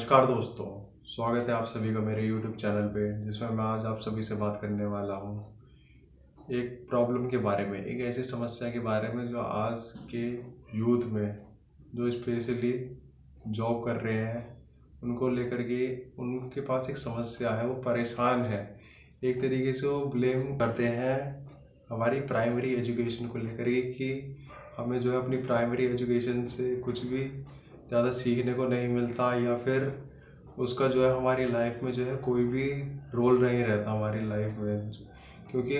नमस्कार दोस्तों, स्वागत है आप सभी का मेरे YouTube चैनल पे, जिसमें मैं आज आप सभी से बात करने वाला हूँ एक प्रॉब्लम के बारे में, एक ऐसी समस्या के बारे में जो आज के यूथ में, जो स्पेशली जॉब कर रहे हैं, उनको लेकर के उनके पास एक समस्या है, वो परेशान है। एक तरीके से वो ब्लेम करते हैं हमारी प्राइमरी एजुकेशन को लेकर के कि हमें जो है अपनी प्राइमरी एजुकेशन से कुछ भी ज़्यादा सीखने को नहीं मिलता, या फिर उसका जो है हमारी लाइफ में जो है कोई भी रोल नहीं रहता हमारी लाइफ में, क्योंकि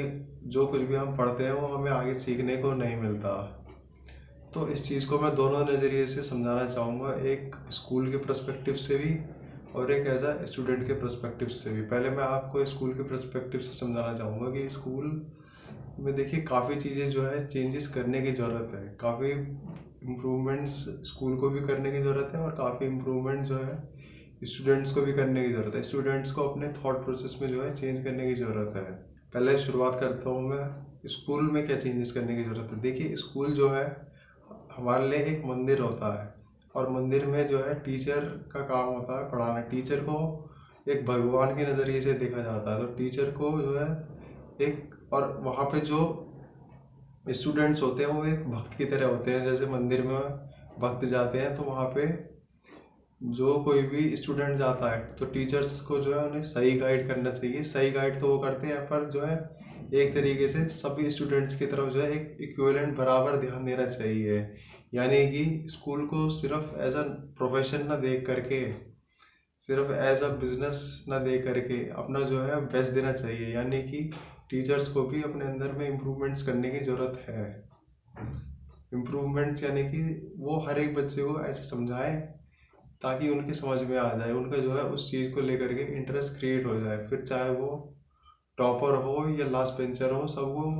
जो कुछ भी हम पढ़ते हैं वो हमें आगे सीखने को नहीं मिलता। तो इस चीज़ को मैं दोनों नज़रिए से समझाना चाहूँगा, एक स्कूल के पर्सपेक्टिव से भी और एक एज अ स्टूडेंट के पर्सपेक्टिव से भी। पहले मैं आपको स्कूल के पर्सपेक्टिव से समझाना चाहूँगा कि स्कूल में देखिए काफ़ी चीज़ें जो है चेंजेस करने की ज़रूरत है, काफ़ी इम्प्रूवमेंट्स स्कूल को भी करने की ज़रूरत है और काफ़ी इम्प्रूवमेंट जो है स्टूडेंट्स को भी करने की ज़रूरत है। स्टूडेंट्स को अपने थॉट प्रोसेस में जो है चेंज करने की ज़रूरत है। पहले शुरुआत करता हूँ मैं, स्कूल में क्या चेंजेस करने की ज़रूरत है। देखिए, स्कूल जो है हमारे लिए एक मंदिर होता है, और मंदिर में जो है टीचर का काम होता है पढ़ाना। टीचर को एक भगवान के नज़रिए से देखा जाता है, तो टीचर को जो है एक, और वहाँ पे जो स्टूडेंट्स होते हैं वो एक भक्त की तरह होते हैं। जैसे मंदिर में भक्त जाते हैं तो वहाँ पे जो कोई भी स्टूडेंट जाता है तो टीचर्स को जो है उन्हें सही गाइड करना चाहिए। सही गाइड तो वो करते हैं, पर जो है एक तरीके से सभी स्टूडेंट्स की तरफ जो है एक इक्विवेलेंट बराबर ध्यान देना चाहिए। यानी कि स्कूल को सिर्फ एज अ प्रोफेशन ना देख करके, सिर्फ एज अ बिजनेस ना देख करके अपना जो है बेस्ट देना चाहिए। यानी कि टीचर्स को भी अपने अंदर में इम्प्रूवमेंट्स करने की ज़रूरत है। इम्प्रूवमेंट्स यानी कि वो हर एक बच्चे को ऐसे समझाएं ताकि उनकी समझ में आ जाए, उनका जो है उस चीज़ को लेकर के इंटरेस्ट क्रिएट हो जाए। फिर चाहे वो टॉपर हो या लास्ट बेंचर हो, सबको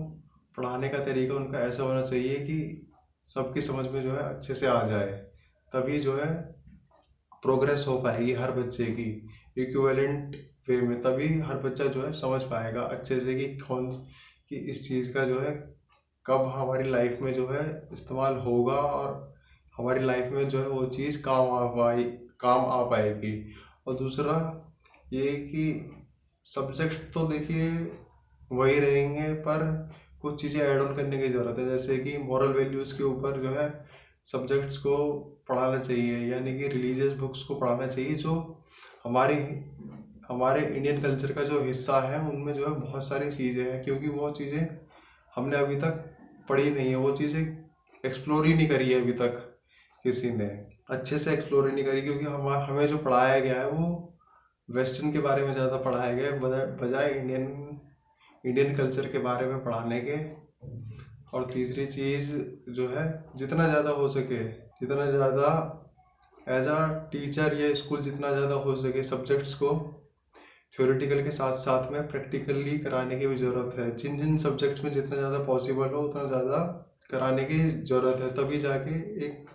पढ़ाने का तरीका उनका ऐसा होना चाहिए कि सबकी समझ में जो है अच्छे से आ जाए। तभी जो है प्रोग्रेस हो पाएगी हर बच्चे की इक्विवेलेंट वे में। तभी हर बच्चा जो है समझ पाएगा अच्छे से कि कि इस चीज़ का जो है कब हमारी लाइफ में जो है इस्तेमाल होगा, और हमारी लाइफ में जो है वो चीज़ काम आ पाएगी। और दूसरा ये कि सब्जेक्ट तो देखिए वही रहेंगे, पर कुछ चीज़ें ऐड ऑन करने की ज़रूरत है। जैसे कि मॉरल वैल्यूज़ के ऊपर जो है सब्जेक्ट्स को पढ़ाना चाहिए, यानी कि रिलीजियस बुक्स को पढ़ाना चाहिए जो हमारी हमारे इंडियन कल्चर का जो हिस्सा है। उनमें जो है बहुत सारी चीज़ें हैं, क्योंकि वो चीज़ें हमने अभी तक पढ़ी नहीं है, वो चीज़ें एक्सप्लोर ही नहीं करी है अभी तक, किसी ने अच्छे से एक्सप्लोर ही नहीं करी। क्योंकि हमें जो पढ़ाया गया है वो वेस्टर्न के बारे में ज़्यादा पढ़ाया गया है, बजाय इंडियन इंडियन कल्चर के बारे में पढ़ाने के। और तीसरी चीज़ जो है, जितना ज़्यादा हो सके, जितना ज़्यादा एज अ टीचर या स्कूल जितना ज़्यादा हो सके सब्जेक्ट्स को थ्योरेटिकल के साथ साथ में प्रैक्टिकली कराने की भी ज़रूरत है। जिन जिन सब्जेक्ट्स में जितना ज़्यादा पॉसिबल हो उतना ज़्यादा कराने की ज़रूरत है। तभी जाके एक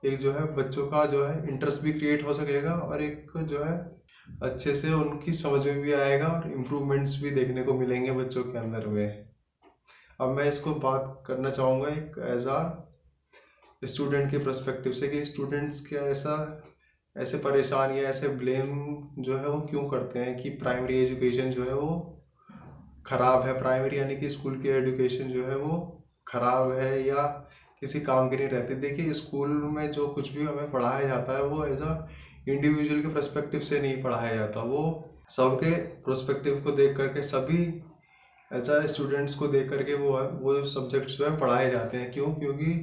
एक जो है बच्चों का जो है इंटरेस्ट भी क्रिएट हो सकेगा, और एक जो है अच्छे से उनकी समझ में भी आएगा, और इम्प्रूवमेंट्स भी देखने को मिलेंगे बच्चों के अंदर में। अब मैं इसको बात करना चाहूँगा एक एज आ स्टूडेंट के पर्सपेक्टिव से, कि स्टूडेंट्स क्या ऐसा ऐसे परेशान या ऐसे ब्लेम जो है वो क्यों करते हैं कि प्राइमरी एजुकेशन जो है वो ख़राब है। प्राइमरी यानी कि स्कूल की एजुकेशन जो है वो ख़राब है या किसी काम की नहीं रहती। देखिए, स्कूल में जो कुछ भी हमें पढ़ाया जाता है वो एज अ इंडिविजुअल के पर्सपेक्टिव से नहीं पढ़ाया जाता, वो सबके पर्सपेक्टिव को देख करके, सभी एज अ स्टूडेंट्स को देख करके वो सब्जेक्ट्स जो है पढ़ाए जाते हैं। क्यों? क्योंकि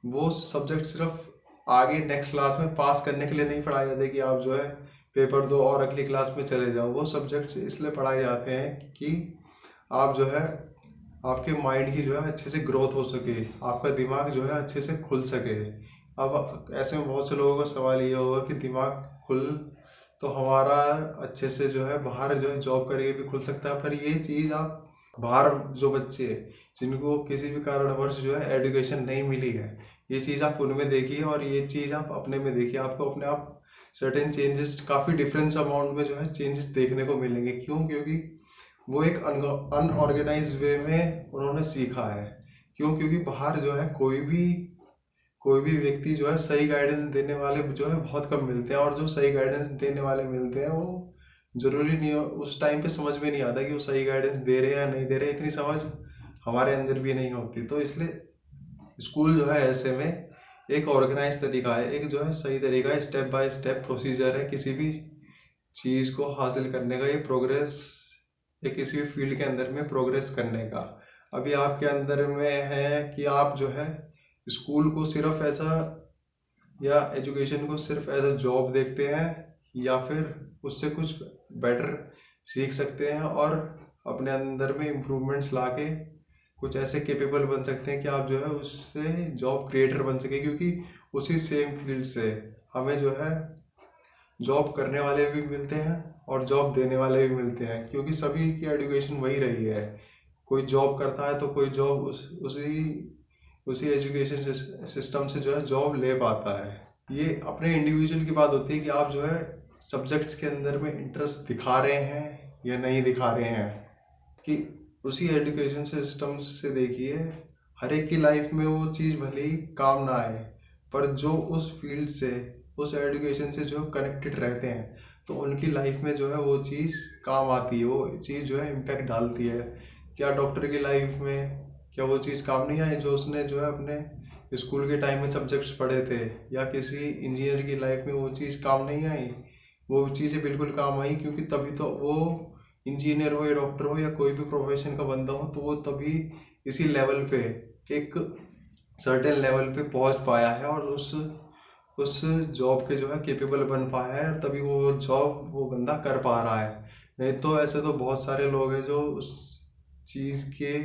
वो सब्जेक्ट सिर्फ आगे नेक्स्ट क्लास में पास करने के लिए नहीं पढ़ाए जाते कि आप जो है पेपर दो और अगली क्लास में चले जाओ। वो सब्जेक्ट्स इसलिए पढ़ाए जाते हैं कि आप जो है आपके माइंड की जो है अच्छे से ग्रोथ हो सके, आपका दिमाग जो है अच्छे से खुल सके। अब ऐसे में बहुत से लोगों का सवाल ये होगा कि दिमाग खुल तो हमारा अच्छे से जो है बाहर जो है जॉब करके भी खुल सकता है, पर ये चीज़ आप बाहर जो बच्चे जिनको किसी भी कारणवश जो है एजुकेशन नहीं मिली है, ये चीज़ आप उनमें देखिए और ये चीज़ आप अपने में देखिए। आपको अपने आप सर्टेन चेंजेस, काफ़ी डिफरेंस अमाउंट में जो है चेंजेस देखने को मिलेंगे। क्यों? क्योंकि वो एक अनऑर्गेनाइज वे में उन्होंने सीखा है। क्यों? क्योंकि बाहर जो है कोई भी कोई भी व्यक्ति जो है सही गाइडेंस देने वाले जो है बहुत कम मिलते हैं, और जो सही गाइडेंस देने वाले मिलते हैं वो जरूरी नहीं हो, उस टाइम पे समझ में नहीं आता कि वो सही गाइडेंस दे रहे हैं या नहीं दे रहे, इतनी समझ हमारे अंदर भी नहीं होती। तो इसलिए स्कूल जो है ऐसे में एक ऑर्गेनाइज तरीका है, एक जो है सही तरीका है, स्टेप बाय स्टेप प्रोसीजर है किसी भी चीज़ को हासिल करने का, ये प्रोग्रेस या किसी भी फील्ड के अंदर में प्रोग्रेस करने का। अभी आपके अंदर में है कि आप जो है स्कूल को सिर्फ ऐसा, या एजुकेशन को सिर्फ एज अ जॉब देखते हैं, या फिर उससे कुछ बेटर सीख सकते हैं और अपने अंदर में इम्प्रूवमेंट्स लाके कुछ ऐसे केपेबल बन सकते हैं कि आप जो है उससे जॉब क्रिएटर बन सके। क्योंकि उसी सेम फील्ड से हमें जो है जॉब करने वाले भी मिलते हैं और जॉब देने वाले भी मिलते हैं, क्योंकि सभी की एजुकेशन वही रही है। कोई जॉब करता है तो कोई जॉब उसी एजुकेशन सिस्टम से जो है जॉब ले पाता है। ये अपने इंडिविजुअल की बात होती है कि आप जो है सब्जेक्ट्स के अंदर में इंटरेस्ट दिखा रहे हैं या नहीं दिखा रहे हैं। कि उसी एजुकेशन सिस्टम से देखिए, हर एक की लाइफ में वो चीज़ भले ही काम ना आए, पर जो उस फील्ड से, उस एजुकेशन से जो कनेक्टेड रहते हैं, तो उनकी लाइफ में जो है वो चीज़ काम आती है, वो चीज़ जो है इम्पैक्ट डालती है। क्या डॉक्टर की लाइफ में क्या वो चीज़ काम नहीं आई जो उसने जो है अपने स्कूल के टाइम में सब्जेक्ट्स पढ़े थे? या किसी इंजीनियर की लाइफ में वो चीज़ काम नहीं आई? वो चीज़ें बिल्कुल काम आई, क्योंकि तभी तो वो इंजीनियर हो या डॉक्टर हो या कोई भी प्रोफेशन का बंदा हो, तो वो तभी इसी लेवल पे, एक सर्टेन लेवल पे पहुंच पाया है और उस जॉब के जो है केपेबल बन पाया है, तभी वो जॉब वो बंदा कर पा रहा है। नहीं तो ऐसे तो बहुत सारे लोग हैं जो उस चीज़ के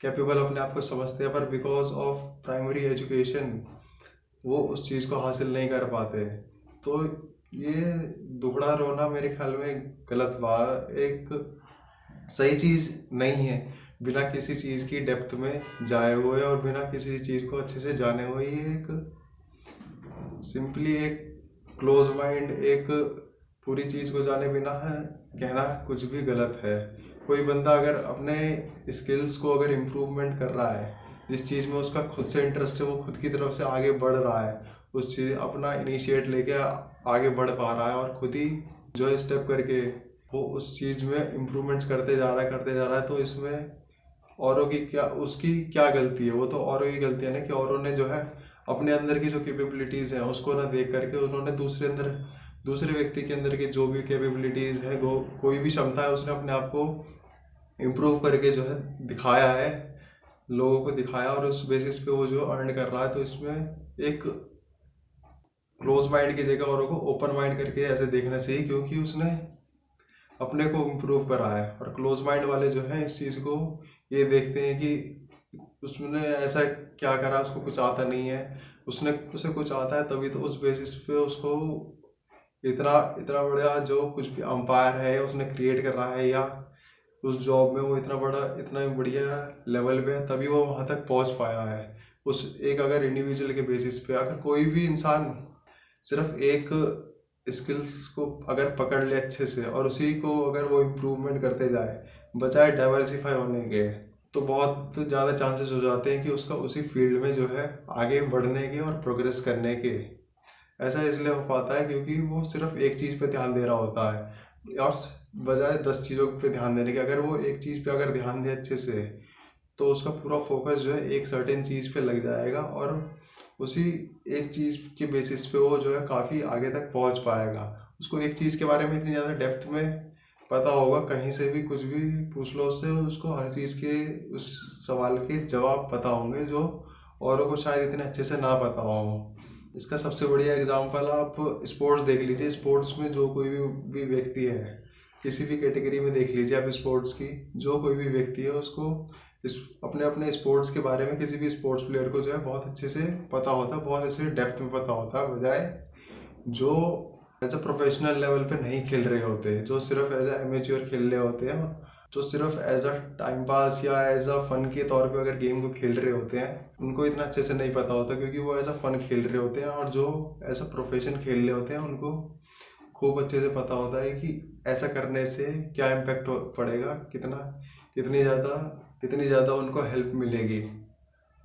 कैपेबल अपने आप को समझते हैं, पर बिकॉज ऑफ प्राइमरी एजुकेशन वो उस चीज़ को हासिल नहीं कर पाते। तो ये दुखड़ा रोना मेरे ख्याल में गलत बात, एक सही चीज़ नहीं है। बिना किसी चीज़ की डेप्थ में जाए हुए और बिना किसी चीज़ को अच्छे से जाने हुए, ये एक सिंपली एक क्लोज माइंड, एक पूरी चीज़ को जाने बिना है कहना कुछ भी गलत है। कोई बंदा अगर अपने स्किल्स को अगर इम्प्रूवमेंट कर रहा है, जिस चीज़ में उसका खुद से इंटरेस्ट है, वो खुद की तरफ से आगे बढ़ रहा है, उस चीज़ अपना इनिशिएट लेके आगे बढ़ पा रहा है और खुद ही जो है स्टेप करके वो उस चीज़ में इम्प्रूवमेंट्स करते जा रहा है, तो इसमें औरों की क्या, उसकी क्या गलती है? वो तो औरों की गलती है ना, कि औरों ने जो है अपने अंदर की जो कैपेबिलिटीज़ हैं उसको ना देख करके उन्होंने दूसरे व्यक्ति के अंदर के जो भी कैपेबिलिटीज़ है, कोई भी क्षमता है, उसने अपने आप को इम्प्रूव करके जो है दिखाया है, लोगों को दिखाया, और उस बेसिस पे वो जो अर्न कर रहा है। तो इसमें एक क्लोज माइंड की जगह औरों को ओपन माइंड करके ऐसे देखना चाहिए, क्योंकि उसने अपने को इम्प्रूव करा है। और क्लोज माइंड वाले जो हैं इस चीज़ को ये देखते हैं कि उसने ऐसा क्या करा, उसको कुछ आता नहीं है, उसे कुछ आता है, तभी तो उस बेसिस पे उसको इतना इतना बड़ा जो कुछ भी अंपायर है उसने क्रिएट कर रहा है, या उस जॉब में वो इतना बढ़िया लेवल पे है, तभी वो वहाँ तक पहुँच पाया है। उस एक अगर इंडिविजुअल के बेसिस पे अगर कोई भी इंसान सिर्फ एक स्किल्स को अगर पकड़ ले अच्छे से और उसी को अगर वो इम्प्रूवमेंट करते जाए बजाय डाइवर्सिफाई होने के, तो बहुत ज़्यादा चांसेस हो जाते हैं कि उसका उसी फील्ड में जो है आगे बढ़ने के और प्रोग्रेस करने के। ऐसा इसलिए हो पाता है क्योंकि वो सिर्फ एक चीज़ पे ध्यान दे रहा होता है, और बजाय 10 चीज़ों पे ध्यान देने के, अगर वो एक चीज़ पे अगर ध्यान दे अच्छे से, तो उसका पूरा फोकस जो है एक सर्टेन चीज़ पे लग जाएगा और उसी एक चीज़ के बेसिस पे वो जो है काफ़ी आगे तक पहुंच पाएगा। उसको एक चीज़ के बारे में इतनी ज़्यादा डेप्थ में पता होगा, कहीं से भी कुछ भी पूछ लो उससे, उसको हर चीज़ के उस सवाल के जवाब पता होंगे जो औरों को शायद इतने अच्छे से ना पता हो। इसका सबसे बढ़िया एग्जांपल आप स्पोर्ट्स देख लीजिए। स्पोर्ट्स में जो कोई भी व्यक्ति है, किसी भी कैटेगरी में देख लीजिए आप स्पोर्ट्स की, जो कोई भी व्यक्ति है उसको अपने अपने स्पोर्ट्स के बारे में, किसी भी स्पोर्ट्स प्लेयर को जो है बहुत अच्छे से पता होता है, बहुत अच्छे डेप्थ में पता होता है, बजाय जो एज अ प्रोफेशनल लेवल पे नहीं खेल रहे होते, जो सिर्फ एज अ एमेच्योर खेल रहे होते हैं, जो सिर्फ एज अ टाइम पास या एज अ फन के तौर पे अगर गेम को खेल रहे होते हैं, उनको इतना अच्छे से नहीं पता होता, क्योंकि वो एज अ फन खेल रहे होते हैं। और जो एज अ प्रोफेशन खेल रहे होते हैं उनको खूब अच्छे से पता होता है कि ऐसा करने से क्या इम्पैक्ट पड़ेगा, कितनी ज़्यादा उनको हेल्प मिलेगी।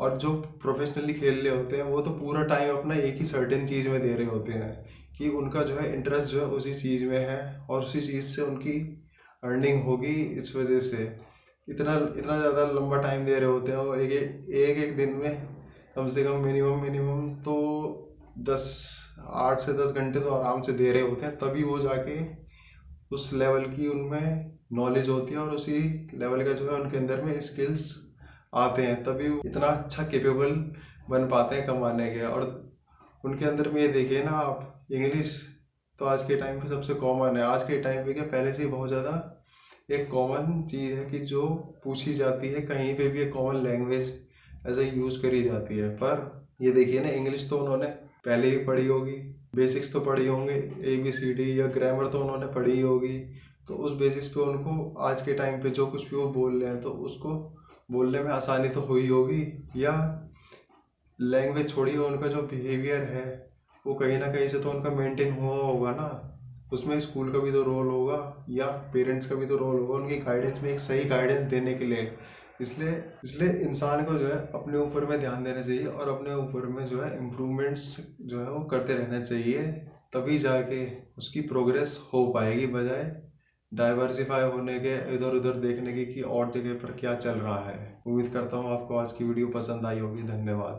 और जो प्रोफेशनली खेल रहे होते हैं वो तो पूरा टाइम अपना एक ही सर्टेन चीज़ में दे रहे होते हैं कि उनका जो है इंटरेस्ट जो है उसी चीज़ में है और उसी चीज़ से उनकी अर्निंग होगी। इस वजह से इतना इतना ज़्यादा लंबा टाइम दे रहे होते हैं वो एक एक दिन में कम से कम मिनिमम तो 8 से 10 घंटे तो आराम से दे रहे होते हैं, तभी वो जाके उस लेवल की उनमें नॉलेज होती है और उसी लेवल का जो है उनके अंदर में स्किल्स आते हैं, तभी वो इतना अच्छा केपेबल बन पाते हैं कमाने के। और उनके अंदर में ये देखिए ना आप, इंग्लिश तो आज के टाइम पे सबसे कॉमन है। आज के टाइम पे क्या, पहले से ही बहुत ज़्यादा एक कॉमन चीज़ है कि जो पूछी जाती है कहीं पे भी एक common language as a use करी जाती है। पर ये देखिए ना, इंग्लिश तो उन्होंने पहले ही पढ़ी होगी, बेसिक्स तो पढ़ी होंगे, ABCD या ग्रामर तो उन्होंने पढ़ी ही होगी, तो उस बेसिस पे उनको आज के टाइम पे जो कुछ भी वो बोल रहे हैं तो उसको बोलने में आसानी तो हुई होगी। या लैंग्वेज छोड़िए, उनका जो बिहेवियर है वो कहीं ना कहीं से तो उनका मेंटेन हुआ होगा ना, उसमें स्कूल का भी तो रोल होगा या पेरेंट्स का भी तो रोल होगा उनकी गाइडेंस में, एक सही गाइडेंस देने के लिए। इसलिए इसलिए इंसान को जो है अपने ऊपर में ध्यान देना चाहिए और अपने ऊपर में जो है इम्प्रूवमेंट्स जो है वो करते रहना चाहिए, तभी जाके उसकी प्रोग्रेस हो पाएगी, बजाय डाइवर्सिफाई होने के, इधर उधर देखने की कि और जगह पर क्या चल रहा है। उम्मीद करता हूँ आपको आज की वीडियो पसंद आई होगी। धन्यवाद।